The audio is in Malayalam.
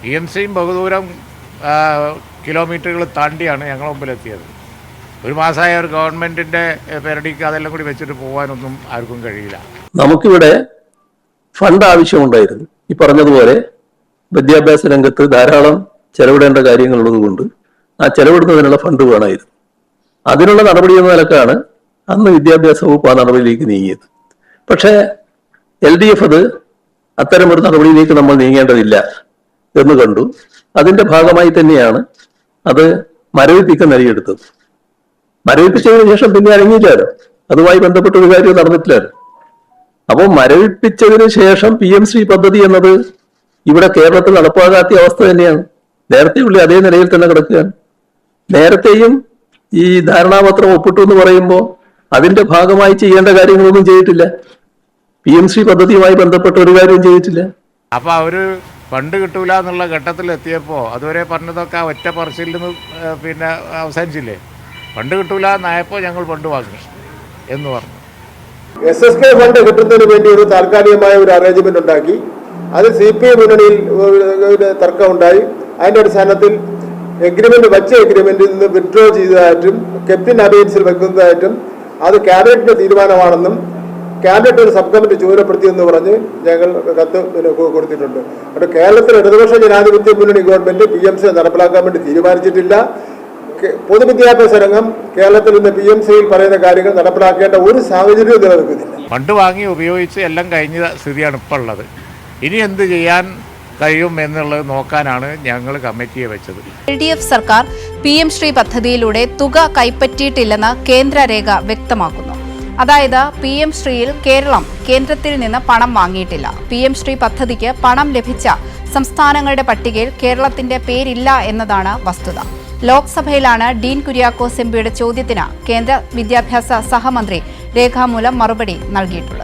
PMCയും ബഹുദൂരം കിലോമീറ്ററുകൾ താണ്ടിയാണ് ഞങ്ങളുടെ മുമ്പിലെത്തിയത്. ഒരു മാസമായ ഒരു ഗവൺമെൻറ്റിൻ്റെ പെരടിക്ക് അതെല്ലാം കൂടി വെച്ചിട്ട് പോകാനൊന്നും ആർക്കും കഴിയില്ല. നമുക്കിവിടെ ഫണ്ട് ആവശ്യമുണ്ടായിരുന്നു. ഈ പറഞ്ഞതുപോലെ വിദ്യാഭ്യാസ രംഗത്ത് ധാരാളം ചെലവിടേണ്ട കാര്യങ്ങളുള്ളത് കൊണ്ട് ആ ചെലവിടുന്നതിനുള്ള ഫണ്ട് വേണമായിരുന്നു. അതിനുള്ള നടപടി എന്ന നിലക്കാണ് അന്ന് വിദ്യാഭ്യാസ വകുപ്പ് ആ നടപടിയിലേക്ക് നീങ്ങിയത്. പക്ഷേ LDF അത് അത്തരമൊരു നടപടിയിലേക്ക് നമ്മൾ നീങ്ങേണ്ടതില്ല എന്ന് കണ്ടു. അതിന്റെ ഭാഗമായി തന്നെയാണ് അത് മരവിപ്പിക്കാൻ നൽകിയെടുത്തത്. മരവിപ്പിച്ചതിന് ശേഷം പിന്നെ അനങ്ങിയില്ലാലോ, അതുമായി ബന്ധപ്പെട്ട ഒരു കാര്യം നടന്നിട്ടില്ലാലോ. അപ്പോൾ മരവിപ്പിച്ചതിന് ശേഷം PMC പദ്ധതി എന്നത് ഇവിടെ കേരളത്തിൽ നടപ്പാകാത്ത അവസ്ഥ തന്നെയാണ്. നേരത്തെ ഉള്ള അതേ നിലയിൽ തന്നെ കിടക്കുകയാണ്. നേരത്തെയും ഈ ധാരണാപത്രം ഒപ്പിട്ടു എന്ന് പറയുമ്പോൾ അതിന്റെ ഭാഗമായി ചെയ്യേണ്ട കാര്യങ്ങളൊന്നും ചെയ്തിട്ടില്ല. PMC പദ്ധതിയുമായി ബന്ധപ്പെട്ട ഒരു കാര്യവും ചെയ്തിട്ടില്ല. അപ്പോൾ അവർ ഫണ്ട് കിട്ടൂല എന്നുള്ള ഘട്ടത്തിലെത്തിയപ്പോൾ അതുവരെ പറഞ്ഞതൊക്കെ ആ ഒറ്റ പറച്ചിൽ നിന്ന് പിന്നെ അവസാനിച്ചില്ലേ. ഫണ്ട് കിട്ടൂല എന്നായപ്പോൾ ഞങ്ങൾ ഫണ്ട് വാങ്ങി എന്ന് പറഞ്ഞു. SSK ഫണ്ട് കിട്ടുന്നതിന് വേണ്ടി ഒരു താൽക്കാലികമായ ഒരു അറേഞ്ച്മെന്റ് ഉണ്ടാക്കി. അത് CPI മുന്നണിയിൽ തർക്കം ഉണ്ടായി. അതിന്റെ അടിസ്ഥാനത്തിൽ എഗ്രിമെന്റിൽ നിന്ന് വിഡ്രോ ചെയ്തതായിട്ടും ക്യാപ്റ്റൻ അബേൻസിൽ വെക്കുന്നതായിട്ടും അത് ക്യാബിനറ്റിന്റെ തീരുമാനമാണെന്നും ക്യാബിനറ്റ് ഒരു സബ് കമ്മിറ്റി ചുമതലപ്പെടുത്തിയെന്ന് പറഞ്ഞ് ഞങ്ങൾ കത്ത് കൊടുത്തിട്ടുണ്ട്. അവിടെ കേരളത്തിൽ ഇടതുപക്ഷ ജനാധിപത്യ മുന്നണി ഗവൺമെന്റ് PMC നടപ്പിലാക്കാൻ വേണ്ടി തീരുമാനിച്ചിട്ടില്ല. പൊതുവിദ്യാഭ്യാസ രംഗം കേരളത്തിൽ നിന്ന് PMCയിൽ പറയുന്ന കാര്യങ്ങൾ നടപ്പിലാക്കേണ്ട ഒരു സാഹചര്യവും നിലനിൽക്കുന്നില്ല. ഫണ്ട് വാങ്ങി ഉപയോഗിച്ച് എല്ലാം കഴിഞ്ഞ സ്ഥിതിയാണ് ഇപ്പോൾ ഉള്ളത്. ഇനി എന്ത് ചെയ്യാൻ കഴിയും എന്നുള്ളത് നോക്കാനാണ് ഞങ്ങൾ കമ്മിറ്റിയെ വെച്ചത്. LDF സർക്കാർ PM ശ്രീ പദ്ധതിയിലൂടെ തുക കൈപ്പറ്റിയിട്ടില്ലെന്ന് കേന്ദ്ര രേഖ വ്യക്തമാക്കുന്നു. അതായത് PM ശ്രീയിൽ കേരളം കേന്ദ്രത്തിൽ നിന്ന് പണം വാങ്ങിയിട്ടില്ല. PM ശ്രീ പദ്ധതിക്ക് പണം ലഭിച്ച സംസ്ഥാനങ്ങളുടെ പട്ടികയിൽ കേരളത്തിന്റെ പേരില്ല എന്നതാണ് വസ്തുത. ലോക്സഭയിലാണ് ഡീൻ കുര്യാക്കോസ് MPയുടെ ചോദ്യത്തിന് കേന്ദ്ര വിദ്യാഭ്യാസ സഹമന്ത്രി രേഖാമൂലം മറുപടി നൽകിയിട്ടുള്ളത്.